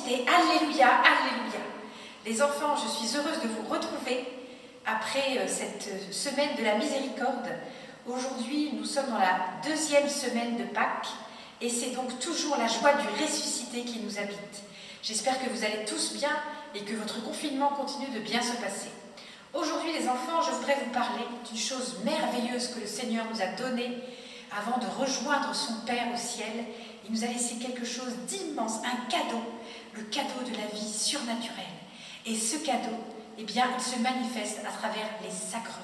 ressuscité. Alléluia, alléluia. Les enfants, je suis heureuse de vous retrouver après cette semaine de la miséricorde. Aujourd'hui, nous sommes dans la deuxième semaine de Pâques et c'est donc toujours la joie du ressuscité qui nous habite. J'espère que vous allez tous bien et que votre confinement continue de bien se passer. Aujourd'hui, les enfants, je voudrais vous parler d'une chose merveilleuse que le Seigneur nous a donnée avant de rejoindre son Père au ciel. Il nous a laissé quelque chose d'immense, un cadeau, le cadeau de la vie surnaturelle. Et ce cadeau, eh bien, il se manifeste à travers les sacrements.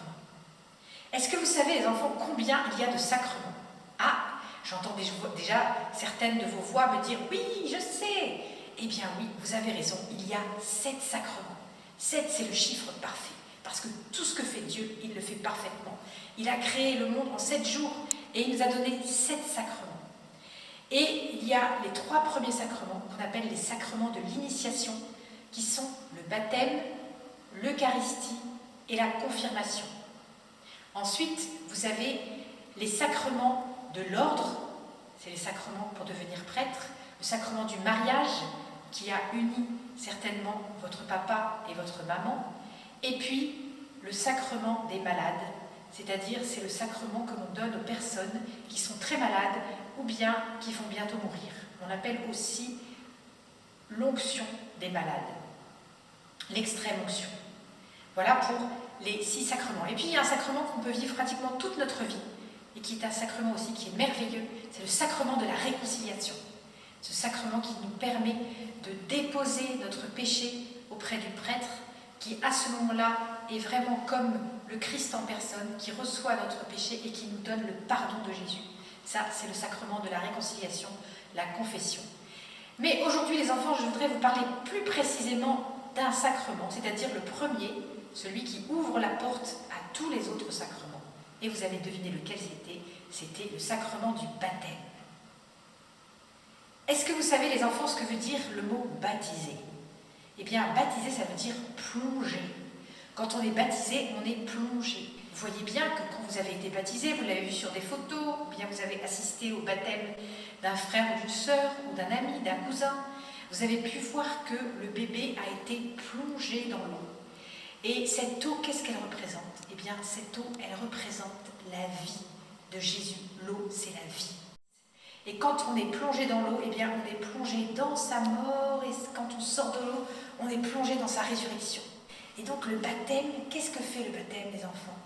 Est-ce que vous savez, les enfants, combien il y a de sacrements? Ah, j'entends déjà certaines de vos voix me dire « Oui, je sais !» Eh bien oui, vous avez raison, il y a 7 sacrements. 7, c'est le chiffre parfait, parce que tout ce que fait Dieu, il le fait parfaitement. Il a créé le monde en 7 jours et il nous a donné 7 sacrements. Et il y a les 3 premiers sacrements qu'on appelle les sacrements de l'initiation, qui sont le baptême, l'Eucharistie et la confirmation. Ensuite, vous avez les sacrements de l'ordre, c'est les sacrements pour devenir prêtre, le sacrement du mariage, qui a uni certainement votre papa et votre maman, et puis le sacrement des malades, c'est-à-dire c'est le sacrement que l'on donne aux personnes qui sont très malades ou bien qui vont bientôt mourir. On appelle aussi l'onction des malades, l'extrême onction. Voilà pour les 6 sacrements. Et puis il y a un sacrement qu'on peut vivre pratiquement toute notre vie et qui est un sacrement aussi qui est merveilleux, c'est le sacrement de la réconciliation. Ce sacrement qui nous permet de déposer notre péché auprès du prêtre qui à ce moment-là est vraiment comme le Christ en personne qui reçoit notre péché et qui nous donne le pardon de Jésus. Ça, c'est le sacrement de la réconciliation, la confession. Mais aujourd'hui, les enfants, je voudrais vous parler plus précisément d'un sacrement, c'est-à-dire le premier, celui qui ouvre la porte à tous les autres sacrements. Et vous allez deviner lequel c'était le sacrement du baptême. Est-ce que vous savez, les enfants, ce que veut dire le mot baptiser? Eh bien, baptiser, ça veut dire plonger. Quand on est baptisé, on est plongé. Vous voyez bien que quand vous avez été baptisé, vous l'avez vu sur des photos, ou bien vous avez assisté au baptême d'un frère ou d'une sœur, ou d'un ami, d'un cousin, vous avez pu voir que le bébé a été plongé dans l'eau. Et cette eau, qu'est-ce qu'elle représente? Eh bien, cette eau, elle représente la vie de Jésus. L'eau, c'est la vie. Et quand on est plongé dans l'eau, eh bien, on est plongé dans sa mort, et quand on sort de l'eau, on est plongé dans sa résurrection. Et donc, le baptême, qu'est-ce que fait le baptême, les enfants?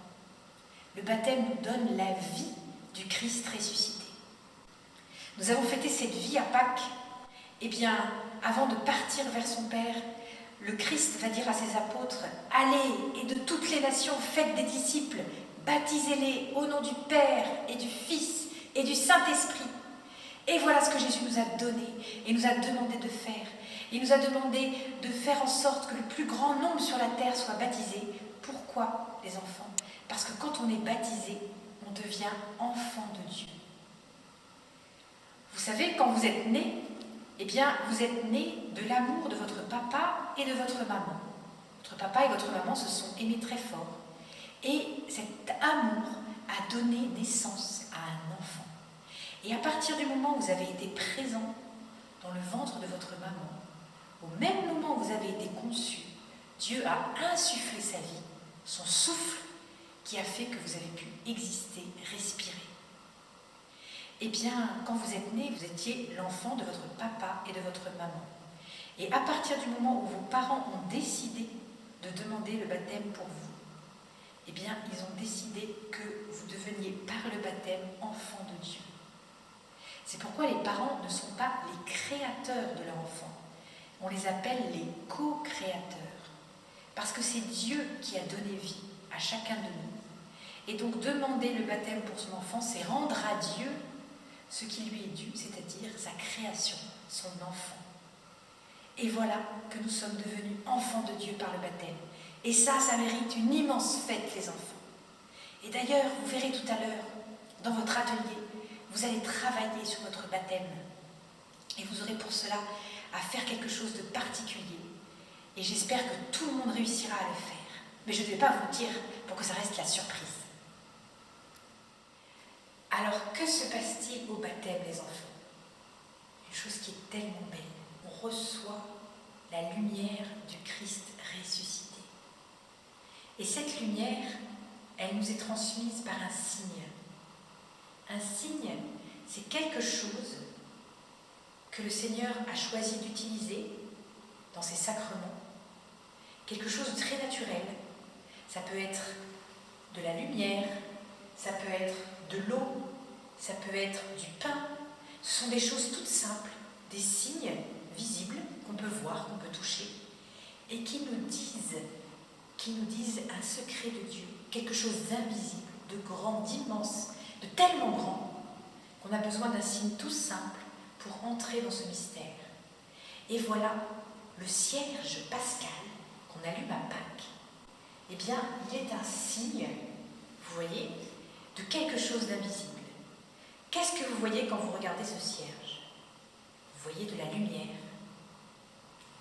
Le baptême nous donne la vie du Christ ressuscité. Nous avons fêté cette vie à Pâques. Eh bien, avant de partir vers son Père, le Christ va dire à ses apôtres « Allez, et de toutes les nations, faites des disciples, baptisez-les au nom du Père et du Fils et du Saint-Esprit. » Et voilà ce que Jésus nous a donné et nous a demandé de faire. Il nous a demandé de faire en sorte que le plus grand nombre sur la terre soit baptisé. Pourquoi, les enfants? Parce que quand on est baptisé, on devient enfant de Dieu. Vous savez, quand vous êtes né, eh bien, vous êtes né de l'amour de votre papa et de votre maman. Votre papa et votre maman se sont aimés très fort. Et cet amour a donné naissance à un enfant. Et à partir du moment où vous avez été présent dans le ventre de votre maman, au même moment où vous avez été conçu, Dieu a insufflé sa vie, son souffle, qui a fait que vous avez pu exister, respirer. Eh bien, quand vous êtes né, vous étiez l'enfant de votre papa et de votre maman. Et à partir du moment où vos parents ont décidé de demander le baptême pour vous, eh bien, ils ont décidé que vous deveniez par le baptême enfant de Dieu. C'est pourquoi les parents ne sont pas les créateurs de leur enfant. On les appelle les co-créateurs. Parce que c'est Dieu qui a donné vie à chacun de nous. Et donc demander le baptême pour son enfant, c'est rendre à Dieu ce qui lui est dû, c'est-à-dire sa création, son enfant. Et voilà que nous sommes devenus enfants de Dieu par le baptême. Et ça mérite une immense fête, les enfants. Et d'ailleurs, vous verrez tout à l'heure, dans votre atelier, vous allez travailler sur votre baptême. Et vous aurez pour cela à faire quelque chose de particulier. Et j'espère que tout le monde réussira à le faire. Mais je ne vais pas vous le dire pour que ça reste la surprise. Alors, que se passe-t-il au baptême, les enfants? Une chose qui est tellement belle. On reçoit la lumière du Christ ressuscité. Et cette lumière, elle nous est transmise par un signe. Un signe, c'est quelque chose que le Seigneur a choisi d'utiliser dans ses sacrements, quelque chose de très naturel. Ça peut être de la lumière, ça peut être de l'eau, ça peut être du pain. Ce sont des choses toutes simples, des signes visibles qu'on peut voir, qu'on peut toucher, et qui nous disent un secret de Dieu, quelque chose d'invisible, de grand, d'immense, de tellement grand, qu'on a besoin d'un signe tout simple pour entrer dans ce mystère. Et voilà, le cierge pascal qu'on allume à Pâques, eh bien, il est un signe, vous voyez, de quelque chose d'invisible. Qu'est-ce que vous voyez quand vous regardez ce cierge? Vous voyez de la lumière,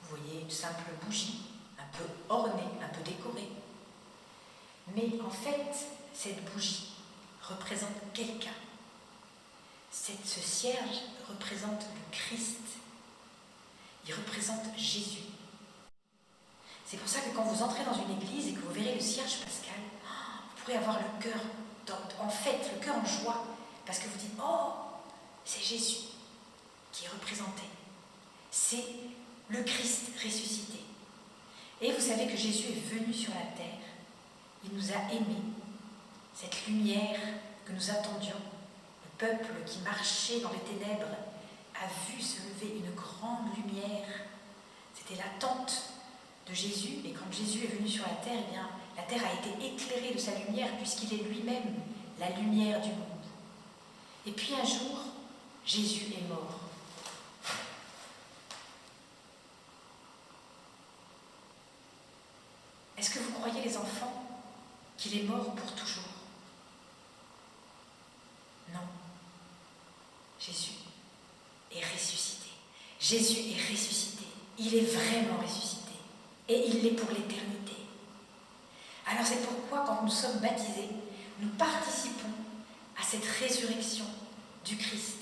vous voyez une simple bougie, un peu ornée, un peu décorée. Mais en fait, cette bougie représente quelqu'un. Ce cierge représente le Christ. Il représente Jésus. C'est pour ça que quand vous entrez dans une église et que vous verrez le cierge pascal, vous pourrez avoir le cœur en fête, le cœur en joie, parce que vous dites, oh, c'est Jésus qui est représenté. C'est le Christ ressuscité. Et vous savez que Jésus est venu sur la terre. Il nous a aimés. Cette lumière que nous attendions, le peuple qui marchait dans les ténèbres, a vu se lever une grande lumière. C'était l'attente de Jésus. Et quand Jésus est venu sur la terre, eh bien, la terre a été éclairée de sa lumière puisqu'il est lui-même la lumière du monde. Et puis un jour, Jésus est mort. Est-ce que vous croyez, les enfants, qu'il est mort pour toujours? Non. Jésus est ressuscité. Jésus est ressuscité. Il est vraiment ressuscité. Et il l'est pour l'éternité. Alors c'est pourquoi, quand nous sommes baptisés, nous participons à cette résurrection du Christ.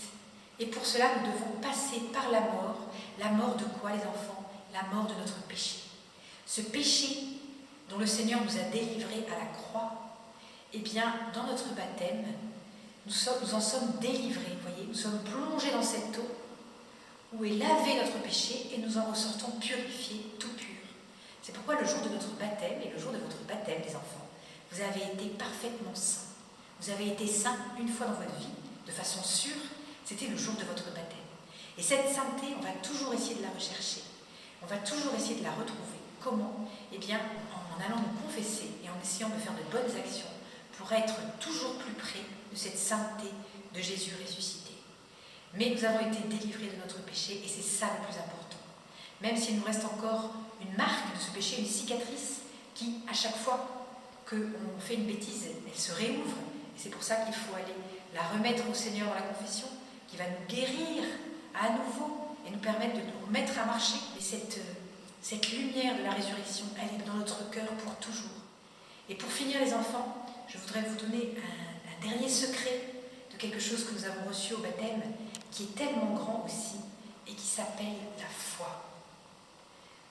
Et pour cela, nous devons passer par la mort. La mort de quoi, les enfants? La mort de notre péché. Ce péché dont le Seigneur nous a délivrés à la croix, eh bien, dans notre baptême, nous en sommes délivrés, vous voyez, nous sommes plongés dans cette eau où est lavé notre péché et nous en ressortons purifiés, tout purs. C'est pourquoi le jour de notre baptême et le jour de votre baptême, les enfants, vous avez été parfaitement saints. Vous avez été saints une fois dans votre vie, de façon sûre, c'était le jour de votre baptême. Et cette sainteté, on va toujours essayer de la rechercher. On va toujours essayer de la retrouver. Comment? Eh bien, en allant nous confesser et en essayant de faire de bonnes actions pour être toujours plus près de cette sainteté de Jésus ressuscité. Mais nous avons été délivrés de notre péché et c'est ça le plus important. Même s'il nous reste encore une marque de ce péché, une cicatrice qui, à chaque fois qu'on fait une bêtise, elle se réouvre. Et c'est pour ça qu'il faut aller la remettre au Seigneur dans la confession, qui va nous guérir à nouveau et nous permettre de nous remettre à marcher. Et cette lumière de la résurrection, elle est dans notre cœur pour toujours. Et pour finir, les enfants, je voudrais vous donner un dernier secret de quelque chose que nous avons reçu au baptême, qui est tellement grand aussi, et qui s'appelle la foi.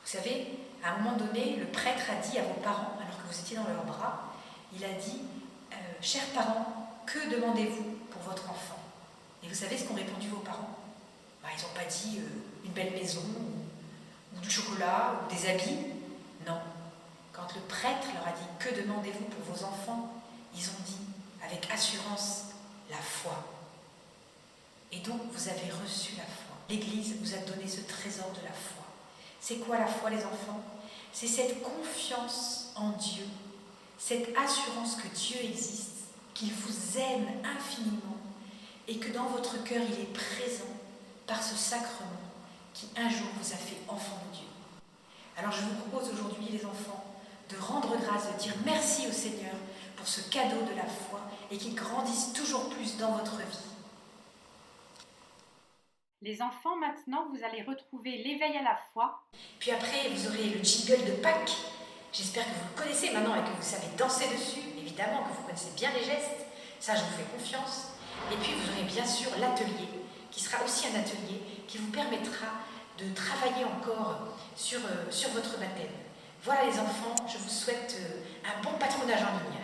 Vous savez, à un moment donné, le prêtre a dit à vos parents, alors que vous étiez dans leurs bras, il a dit, chers parents, que demandez-vous pour votre enfant? Et vous savez ce qu'ont répondu vos parents? Ils n'ont pas dit une belle maison, ou du chocolat, ou des habits. Non. Quand le prêtre leur a dit, que demandez-vous pour vos enfants? Ils ont dit, avec assurance, la foi. Et donc, vous avez reçu la foi. L'Église vous a donné ce trésor de la foi. C'est quoi la foi, les enfants? C'est cette confiance en Dieu, cette assurance que Dieu existe, qu'il vous aime infiniment et que dans votre cœur, il est présent par ce sacrement qui un jour vous a fait enfant de Dieu. Alors je vous propose aujourd'hui, les enfants, de rendre grâce, de dire merci au Seigneur pour ce cadeau de la foi et qu'il grandisse toujours plus dans votre vie. Les enfants, maintenant, vous allez retrouver l'éveil à la foi. Puis après, vous aurez le jingle de Pâques. J'espère que vous le connaissez maintenant et que vous savez danser dessus. Évidemment que vous connaissez bien les gestes. Ça, je vous fais confiance. Et puis, vous aurez bien sûr l'atelier, qui sera aussi un atelier qui vous permettra de travailler encore sur votre baptême. Voilà les enfants, je vous souhaite un bon patronage en ligne.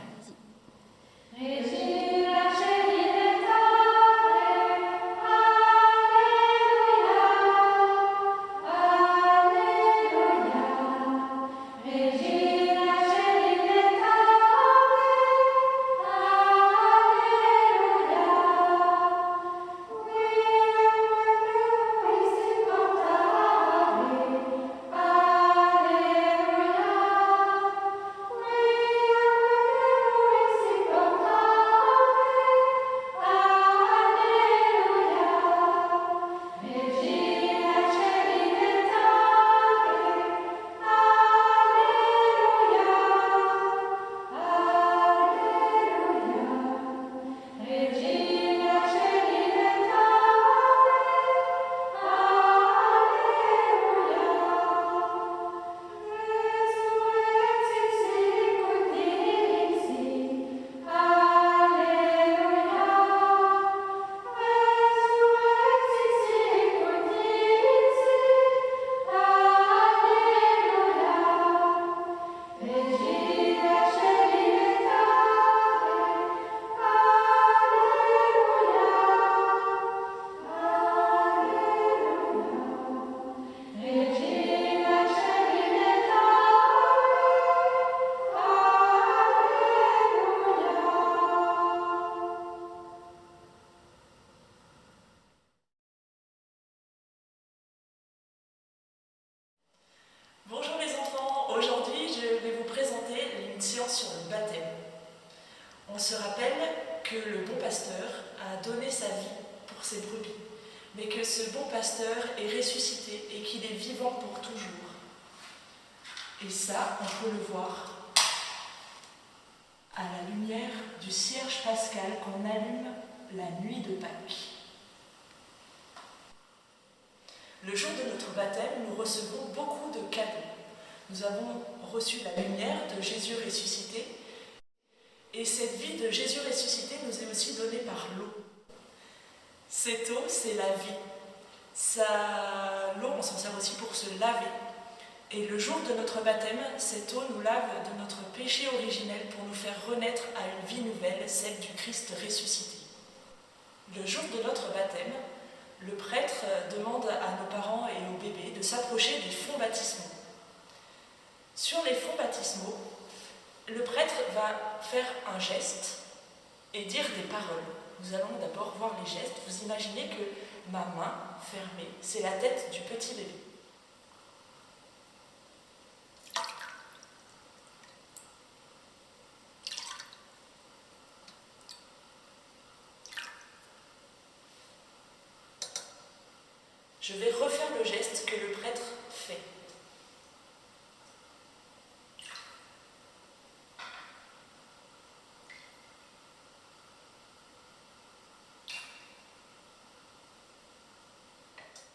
Bonjour les enfants, aujourd'hui je vais vous présenter une séance sur le baptême. On se rappelle que le bon pasteur a donné sa vie pour ses brebis, mais que ce bon pasteur est ressuscité et qu'il est vivant pour toujours. Et ça, on peut le voir à la lumière du cierge pascal qu'on allume la nuit de Pâques. Le jour de notre baptême, nous recevons beaucoup de cadeaux. Nous avons reçu la lumière de Jésus ressuscité, et cette vie de Jésus ressuscité nous est aussi donnée par l'eau. Cette eau, c'est la vie. L'eau, on s'en sert aussi pour se laver. Et le jour de notre baptême, cette eau nous lave de notre péché originel pour nous faire renaître à une vie nouvelle, celle du Christ ressuscité. Le jour de notre baptême, le prêtre demande à nos parents et aux bébés de s'approcher des fonts baptismaux. Sur les fonts baptismaux, le prêtre va faire un geste et dire des paroles. Nous allons d'abord voir les gestes. Vous imaginez que ma main fermée, c'est la tête du petit bébé. Je vais refaire le geste que le prêtre fait.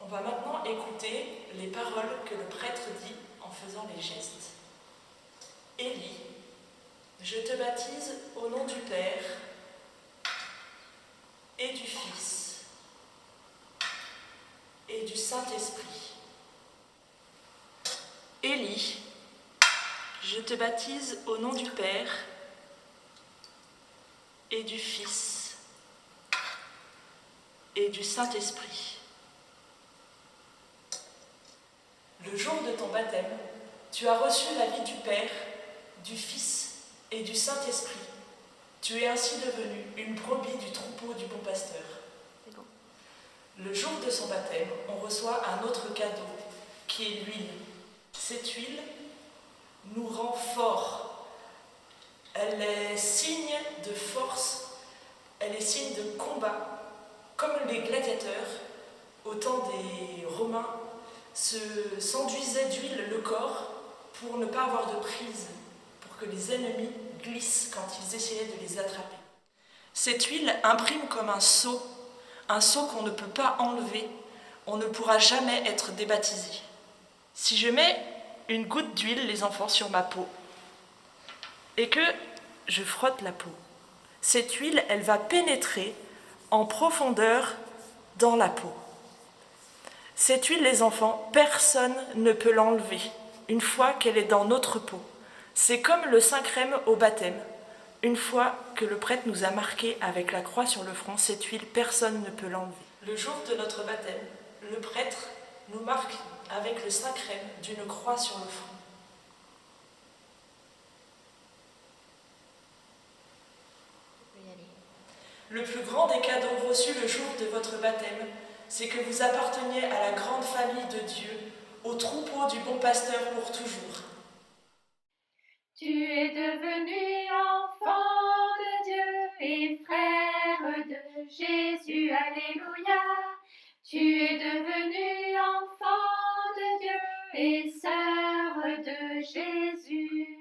On va maintenant écouter les paroles que le prêtre dit en faisant les gestes. Élie, je te baptise au nom du Père et du Fils et du Saint-Esprit. Élie, je te baptise au nom du Père et du Fils et du Saint-Esprit. Le jour de ton baptême, tu as reçu la vie du Père, du Fils et du Saint-Esprit. Tu es ainsi devenu une brebis du troupeau du bon pasteur. Le jour de son baptême, on reçoit un autre cadeau, qui est l'huile. Cette huile nous rend forts. Elle est signe de force, elle est signe de combat. Comme les gladiateurs, au temps des Romains, s'enduisaient d'huile le corps pour ne pas avoir de prise, pour que les ennemis glissent quand ils essayaient de les attraper. Cette huile imprime comme un sceau qu'on ne peut pas enlever. On ne pourra jamais être débaptisé. Si je mets une goutte d'huile, les enfants, sur ma peau, et que je frotte la peau, cette huile, elle va pénétrer en profondeur dans la peau. Cette huile, les enfants, personne ne peut l'enlever une fois qu'elle est dans notre peau. C'est comme le Saint-Crème au baptême. Une fois que le prêtre nous a marqué avec la croix sur le front, cette huile, personne ne peut l'enlever. Le jour de notre baptême, le prêtre nous marque avec le Saint-Crème d'une croix sur le front. Le plus grand des cadeaux reçus le jour de votre baptême, c'est que vous apparteniez à la grande famille de Dieu, au troupeau du bon pasteur pour toujours. Tu es devenu enfant de Dieu et frère de Jésus, alléluia. Tu es devenu enfant de Dieu et sœur de Jésus.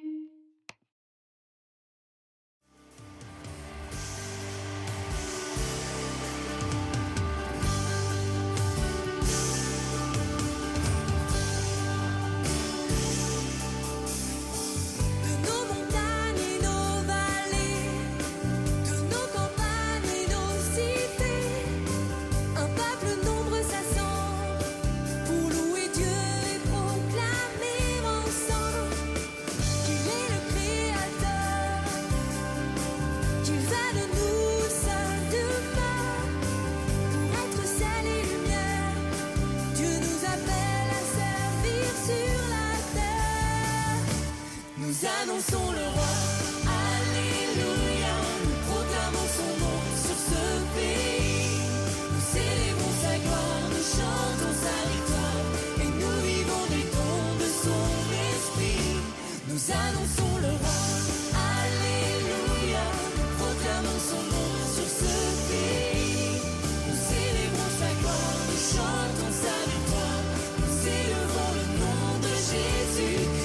Nous annonçons le roi, alléluia, nous proclamons son nom sur ce pays. Nous célébrons sa gloire, nous chantons sa victoire, et nous vivons des dons de son esprit. Nous annonçons le roi, alléluia, nous proclamons son nom sur ce pays. Nous célébrons sa gloire, nous chantons sa victoire, nous élevons le nom de Jésus-Christ.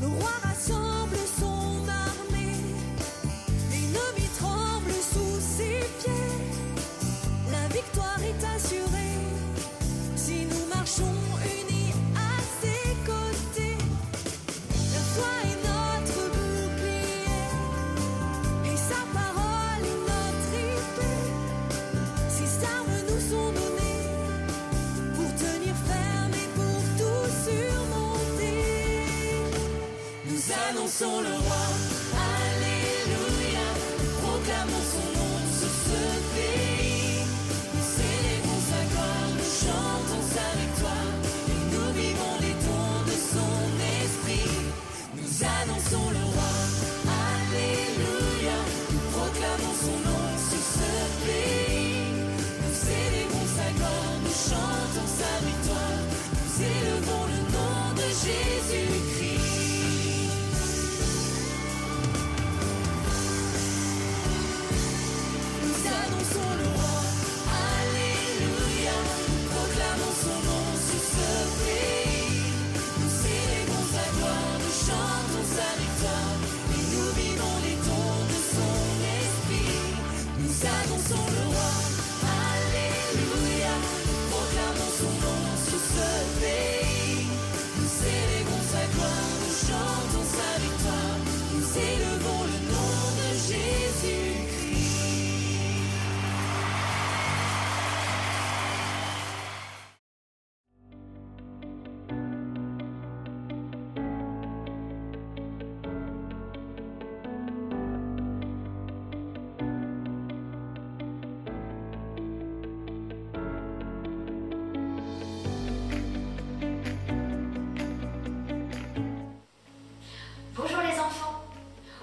Le roi rassemble son armée, l'ennemi tremble sous ses pieds. La victoire est assurée si nous marchons unis à ses côtés. La foi est notre bouclier et sa parole est notre épée. Ses armes nous sont données pour tenir ferme et pour tout surmonter. Nous annonçons le roi, alléluia, nous proclamons son nom sur ce pays. Nous célébrons sa gloire, nous chantons sa victoire, et nous vivons les dons de son esprit. Nous annonçons le roi, alléluia, nous proclamons son nom sur ce pays. Nous célébrons sa gloire, nous chantons sa victoire, nous élevons le nom de Jésus-Christ. Nous annonçons le roi, alléluia, nous proclamons son nom sur ce pays. Nous célébrons sa gloire, nous chantons sa victoire, et nous vivons les dons de son esprit. Nous annonçons le roi, alléluia, nous proclamons son nom sur ce pays. Nous célébrons sa gloire, nous chantons sa victoire, nous élevons le nom de Jésus-Christ. Bonjour les enfants.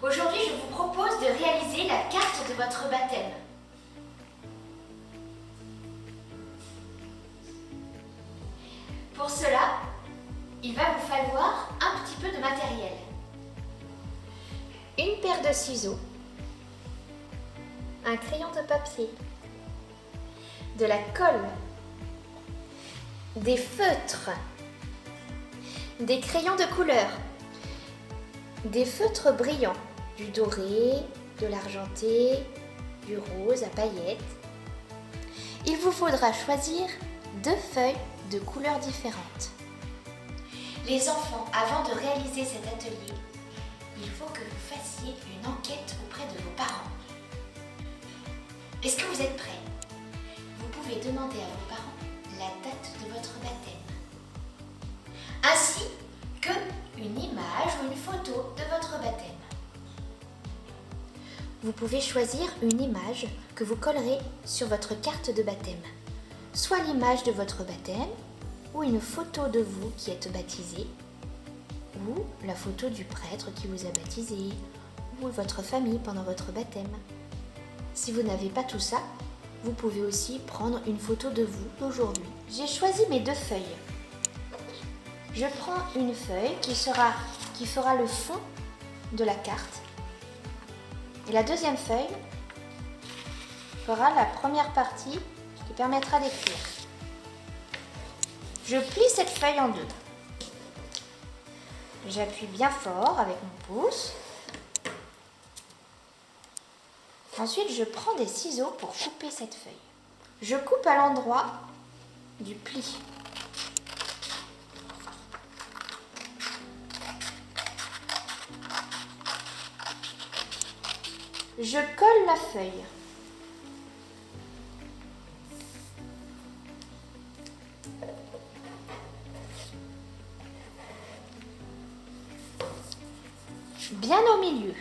Aujourd'hui, je vous propose de réaliser la carte de votre baptême. Pour cela, il va vous falloir un petit peu de matériel. Une paire de ciseaux, un crayon de papier, de la colle, des feutres, des crayons de couleur, des feutres brillants, du doré, de l'argenté, du rose à paillettes. Il vous faudra choisir 2 feuilles de couleurs différentes. Les enfants, avant de réaliser cet atelier, il faut que vous fassiez une enquête auprès de Est-ce que vous êtes prêts? Vous pouvez demander à vos parents la date de votre baptême, ainsi que une image ou une photo de votre baptême. Vous pouvez choisir une image que vous collerez sur votre carte de baptême, soit l'image de votre baptême, ou une photo de vous qui êtes baptisé, ou la photo du prêtre qui vous a baptisé, ou votre famille pendant votre baptême. Si vous n'avez pas tout ça, vous pouvez aussi prendre une photo de vous d'aujourd'hui. J'ai choisi mes 2 feuilles. Je prends une feuille qui fera le fond de la carte. Et la deuxième feuille fera la première partie qui permettra d'écrire. Je plie cette feuille en 2. J'appuie bien fort avec mon pouce. Ensuite, je prends des ciseaux pour couper cette feuille. Je coupe à l'endroit du pli. Je colle la feuille. Bien au milieu.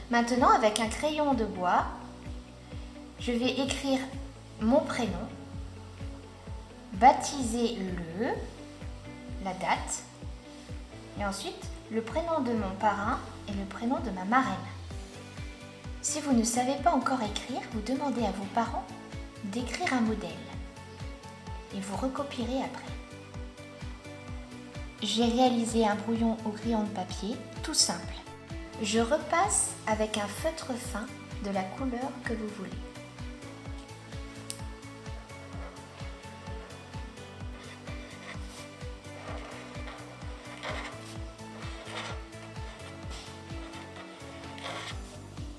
Maintenant, avec un crayon de bois, je vais écrire mon prénom, baptiser la date, et ensuite le prénom de mon parrain et le prénom de ma marraine. Si vous ne savez pas encore écrire, vous demandez à vos parents d'écrire un modèle et vous recopierez après. J'ai réalisé un brouillon au crayon de papier, tout simple. Je repasse avec un feutre fin de la couleur que vous voulez.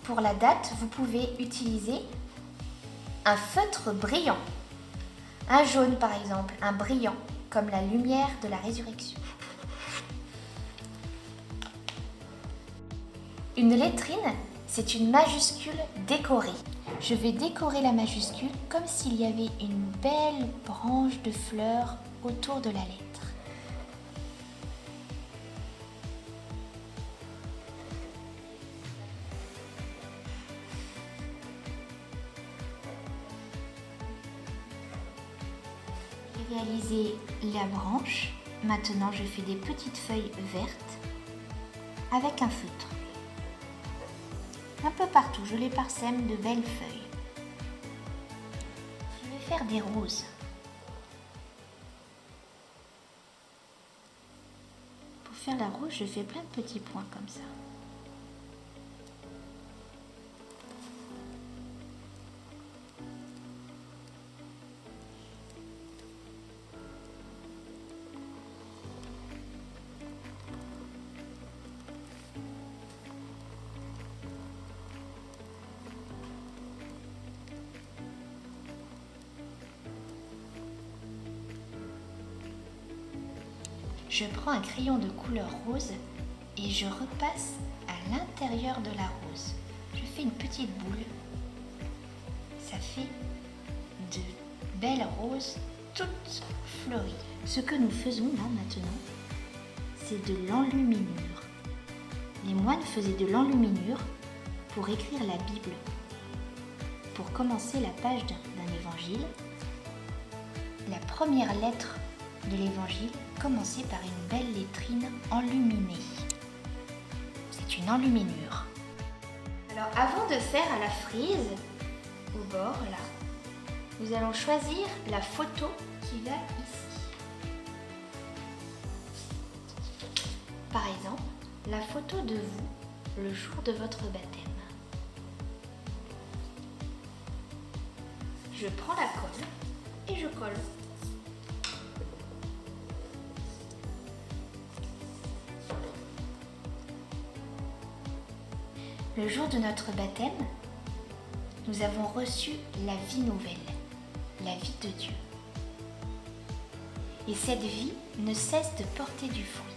Pour la date, vous pouvez utiliser un feutre brillant. Un jaune par exemple, un brillant, comme la lumière de la résurrection. Une lettrine, c'est une majuscule décorée. Je vais décorer la majuscule comme s'il y avait une belle branche de fleurs autour de la lettre. J'ai réalisé la branche. Maintenant, je fais des petites feuilles vertes avec un feutre. Un peu partout, je les parsème de belles feuilles. Je vais faire des roses. Pour faire la rose, je fais plein de petits points comme ça. Je prends un crayon de couleur rose et je repasse à l'intérieur de la rose. Je fais une petite boule. Ça fait de belles roses toutes fleuries. Ce que nous faisons là maintenant, c'est de l'enluminure. Les moines faisaient de l'enluminure pour écrire la Bible. Pour commencer la page d'un évangile, la première lettre de l'évangile commençait par une belle lettrine enluminée. C'est une enluminure. Alors avant de faire à la frise, au bord là, nous allons choisir la photo qui va ici. Par exemple, la photo de vous le jour de votre baptême. Je prends la colle et je colle. Le jour de notre baptême, nous avons reçu la vie nouvelle, la vie de Dieu. Et cette vie ne cesse de porter du fruit.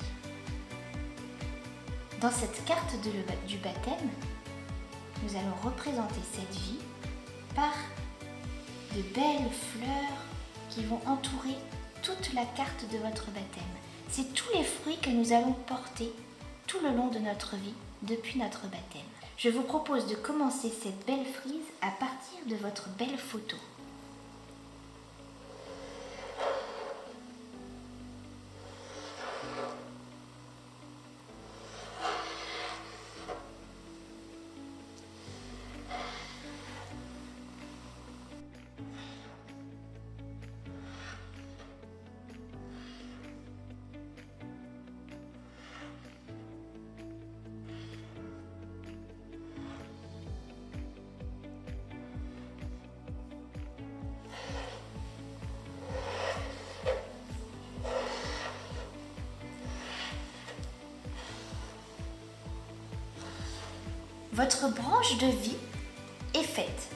Dans cette carte du baptême, nous allons représenter cette vie par de belles fleurs qui vont entourer toute la carte de votre baptême. C'est tous les fruits que nous allons porter tout le long de notre vie depuis notre baptême. Je vous propose de commencer cette belle frise à partir de votre belle photo. Votre branche de vie est faite.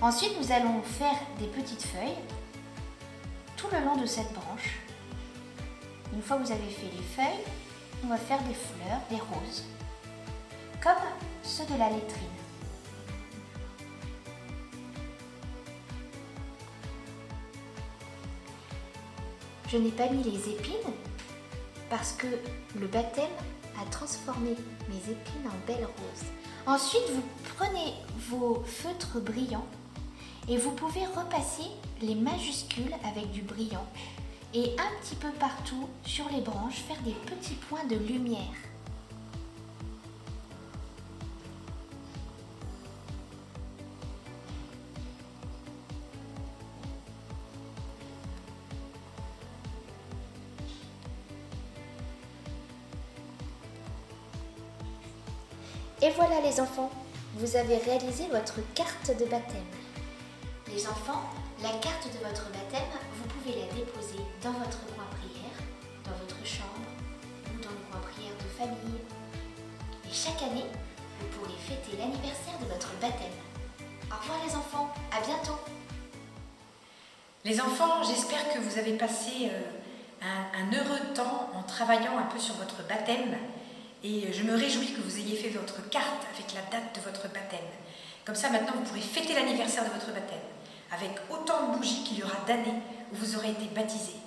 Ensuite, nous allons faire des petites feuilles tout le long de cette branche. Une fois que vous avez fait les feuilles, on va faire des fleurs, des roses, comme ceux de la lettrine. Je n'ai pas mis les épines parce que le baptême a transformé mes épines en belles roses. Ensuite, vous prenez vos feutres brillants et vous pouvez repasser les majuscules avec du brillant et un petit peu partout sur les branches faire des petits points de lumière. Et voilà les enfants, vous avez réalisé votre carte de baptême. Les enfants, la carte de votre baptême, vous pouvez la déposer dans votre coin prière, dans votre chambre ou dans le coin prière de famille. Et chaque année, vous pourrez fêter l'anniversaire de votre baptême. Au revoir les enfants, à bientôt. Les enfants, j'espère que vous avez passé un heureux temps en travaillant un peu sur votre baptême. Et je me réjouis que vous ayez fait votre carte avec la date de votre baptême. Comme ça, maintenant, vous pourrez fêter l'anniversaire de votre baptême avec autant de bougies qu'il y aura d'années où vous aurez été baptisés.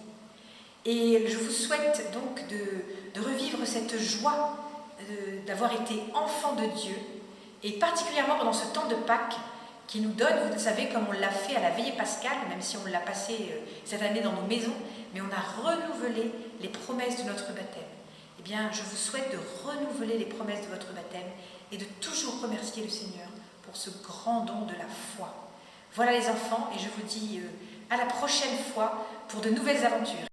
Et je vous souhaite donc de revivre cette joie d'avoir été enfant de Dieu, et particulièrement pendant ce temps de Pâques qui nous donne, vous savez, comme on l'a fait à la veillée pascale, même si on l'a passé cette année dans nos maisons, mais on a renouvelé les promesses de notre baptême. Eh bien, je vous souhaite de renouveler les promesses de votre baptême et de toujours remercier le Seigneur pour ce grand don de la foi. Voilà les enfants, et je vous dis à la prochaine fois pour de nouvelles aventures.